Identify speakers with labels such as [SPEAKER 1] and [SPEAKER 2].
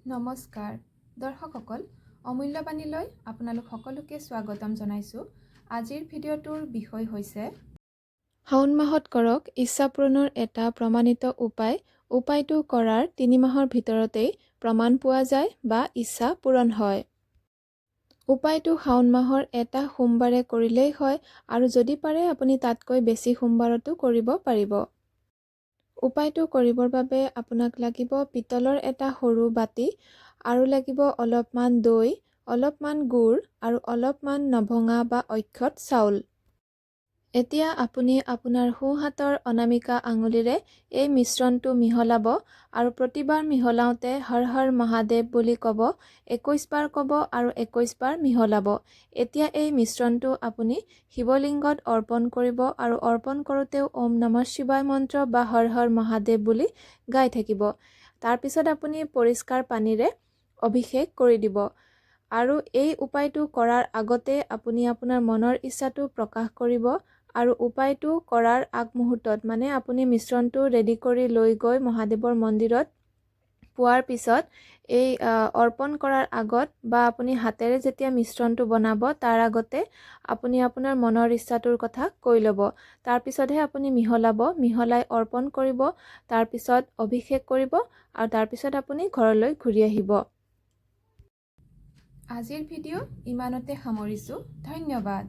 [SPEAKER 1] নমস্কাৰ দৰ্শকসকল, অমূল্যবাণীলৈ আপোনালোক সকলোকে স্বাগতম জনাইছোঁ। আজিৰ ভিডিঅ'টোৰ বিষয় হৈছে শাওণ মাহত কৰক ইচ্ছা পূৰণৰ এটা প্ৰমাণিত উপায়। উপায়টো কৰাৰ 3 মাহৰ ভিতৰতেই প্ৰমাণ পোৱা যায় বা ইচ্ছা পূৰণ হয়। উপায়টো শাওণ মাহৰ এটা সোমবাৰে কৰিলেই হয় আৰু যদি পাৰে আপুনি তাতকৈ বেছি সোমবাৰতো কৰিব পাৰিব। উপায়টো কৰিবৰ বাবে আপোনাক লাগিব পিতলৰ এটা সৰু বাতি আৰু লাগিব অলপমান দৈ, অলপমান গুড় আৰু অলপমান নভঙা বা অক্ষত চাউল। এতিয়া আপুনি আপোনাৰ সোঁ হাতৰ অনামিকা আঙুলিৰে এই মিশ্ৰণটো মিহলাব আৰু প্ৰতিবাৰ মিহলাওঁতে হৰ হৰ মহাদেৱ বুলি ক'ব। 21 বাৰ ক'ব আৰু 21 বাৰ মিহলাব। এতিয়া এই মিশ্ৰণটো আপুনি শিৱলিংগত অৰ্পণ কৰিব আৰু অৰ্পণ কৰোঁতেও ওম নমঃ শিৱায় মন্ত্ৰ বা হৰ হৰ মহাদেৱ বুলি গাই থাকিব। তাৰপিছত আপুনি পৰিষ্কাৰ পানীৰে অভিষেক কৰি দিব আৰু এই উপায়টো কৰাৰ আগতে আপুনি আপোনাৰ মনৰ ইচ্ছাটো প্ৰকাশ কৰিব আৰু উপায়টো কৰাৰ আগমুহূৰ্তত মানে আপুনি মিশ্ৰণটো ৰেডি কৰি লৈ গৈ মহাদেৱৰ মন্দিৰত পোৱাৰ পিছত এই অৰ্পণ কৰাৰ আগত বা আপুনি হাতেৰে যেতিয়া মিশ্ৰণটো বনাব তাৰ আগতে আপুনি আপোনাৰ মনৰ ইচ্ছাটোৰ কথা কৈ ল'ব। তাৰপিছতহে আপুনি মিহলাই অৰ্পণ কৰিব, তাৰপিছত অভিষেক কৰিব আৰু তাৰপিছত আপুনি ঘৰলৈ ঘূৰি আহিব। আজিৰ ভিডিঅ' ইমানতে সামৰিছোঁ। ধন্যবাদ।